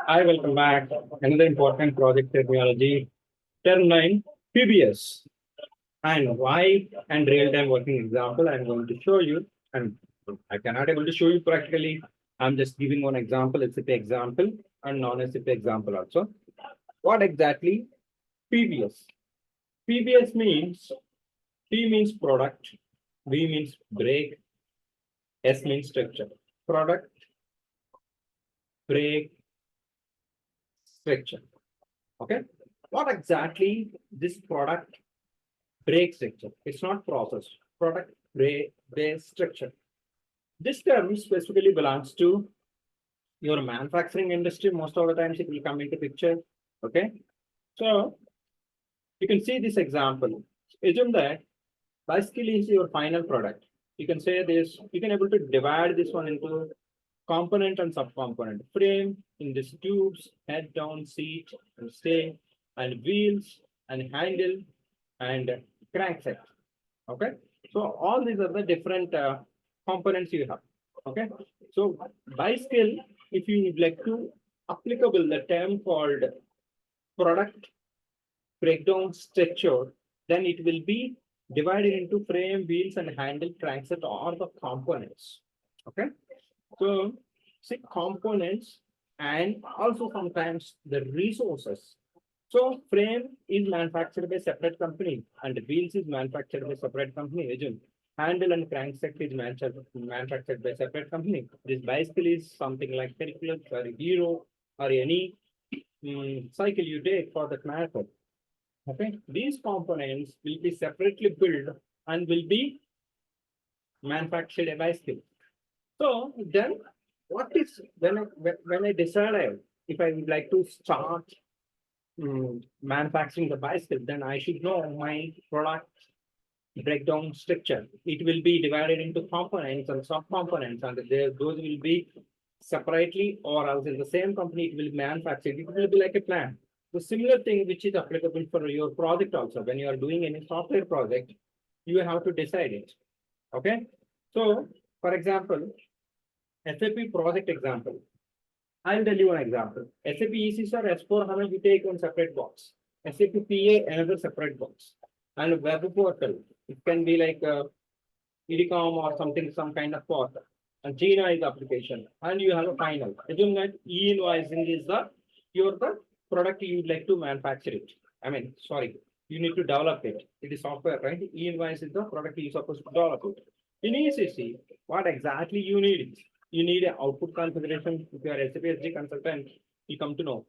Hi, welcome back. Another important project terminology, term 9, PBS. And why and real-time working example I'm going to show you. And I cannot able to show you practically. I'm just giving one example, SAP example and non-SAP example also. What exactly PBS? PBS means P means product, B means break, S means structure. Product, break, structure. Okay. What exactly this product break structure? It's not process. Product break structure. This term specifically belongs to your manufacturing industry. Most of the times it will come into picture. Okay. So you can see this example. Assume that bicycle is your final product. You can say this, you can able to divide this one into component and subcomponent. Frame in this tubes, head down, seat and stay, and wheels and handle and crankset. Okay. So all these are the different components you have. Okay. So bicycle, if you would like to applicable the term called product breakdown structure, then it will be divided into frame, wheels, and handle, crankset, or the components. Okay. So see components and also sometimes the resources. So frame is manufactured by separate company and wheels is manufactured by separate company. Again, handle and crankset is manufactured by separate company. This bicycle is something like Hercules or Hero or any cycle you take for that matter. Okay, these components will be separately built and will be manufactured a bicycle. So then what is when I decide if I would like to start manufacturing the bicycle, then I should know my product breakdown structure. It will be divided into components and subcomponents, and those will be separately or else in the same company it will be manufactured. It will be like a plan. The similar thing which is applicable for your project also. When you are doing any software project, you have to decide it. Okay. So, for example, SAP project example. I'll tell you one example. SAP ECC or S4 HANA, you take one separate box. SAP PA, another separate box. And web portal, it can be like idoc or something, some kind of portal. And Gina is application. And you have a final. Assume that e-invoicing is the product you would like to manufacture it. I mean, sorry, you need to develop it. It is software, right? E-invoice is the product you're supposed to develop it. In ECC, what exactly you need? You need an output configuration. If you are SAP SD consultant, you come to know.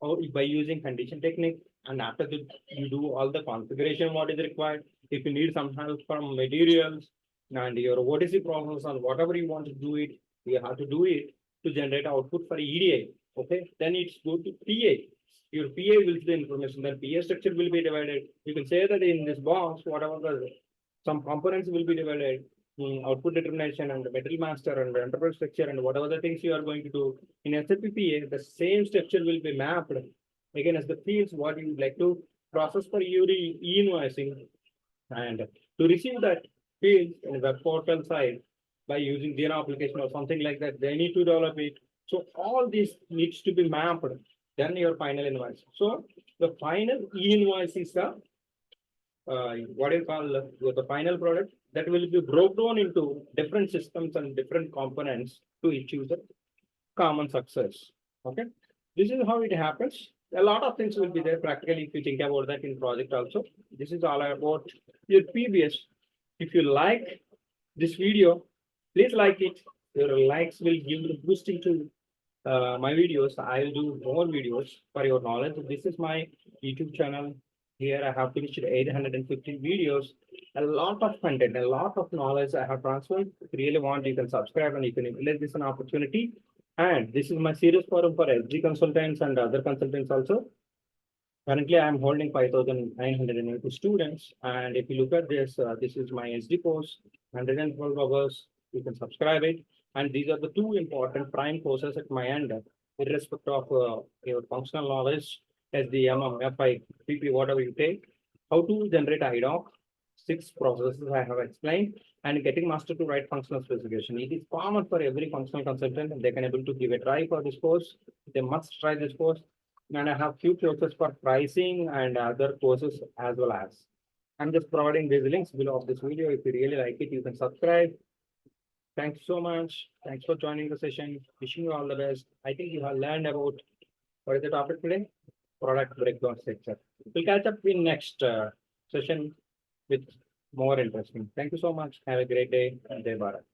Or by using condition technique, and after that, you do all the configuration what is required. If you need some help from materials and your OTC process and whatever you want to do it, you have to do it to generate output for EDA. Okay, then it's go to PA. Your PA will see the information. Then PA structure will be divided. You can say that in this box, whatever some components will be divided. Output determination and the material master and the enterprise structure and whatever the things you are going to do in SAP PA, the same structure will be mapped again as the fields what you would like to process for your e-invoicing, and to receive that field in the web portal side by using their application or something like that, they need to develop it. So all this needs to be mapped, then your final invoice. So the final e-invoice is the what you call the final product that will be broken down into different systems and different components to achieve the common success. Okay, this is how it happens. A lot of things will be there practically if you think about that in project also. This is all about your PBS. If you like this video, please like it. Your likes will give the boosting to my videos. I will do more videos for your knowledge. This is my YouTube channel. Here I have finished 850 videos, a lot of content, a lot of knowledge I have transferred. If you really want, you can subscribe and you can utilize this an opportunity. And this is my serious forum for SD consultants and other consultants also. Currently, I am holding 5,980 students. And if you look at this, this is my SD course, 112 hours. You can subscribe it. And these are the two important prime courses at my end, irrespective of your functional knowledge, SD, FI, PP, whatever you take, how to generate idoc, 6 processes I have explained, and getting master to write functional specification. It is common for every functional consultant, and they can able to give a try for this course. They must try this course. And I have few courses for pricing and other courses as well as. I'm just providing these links below of this video. If you really like it, you can subscribe. Thanks so much. Thanks for joining the session. Wishing you all the best. I think you have learned about what is the topic today? Product breakdown structure. We'll catch up in next session with more interesting. Thank you so much. Have a great day. Jai Bharat.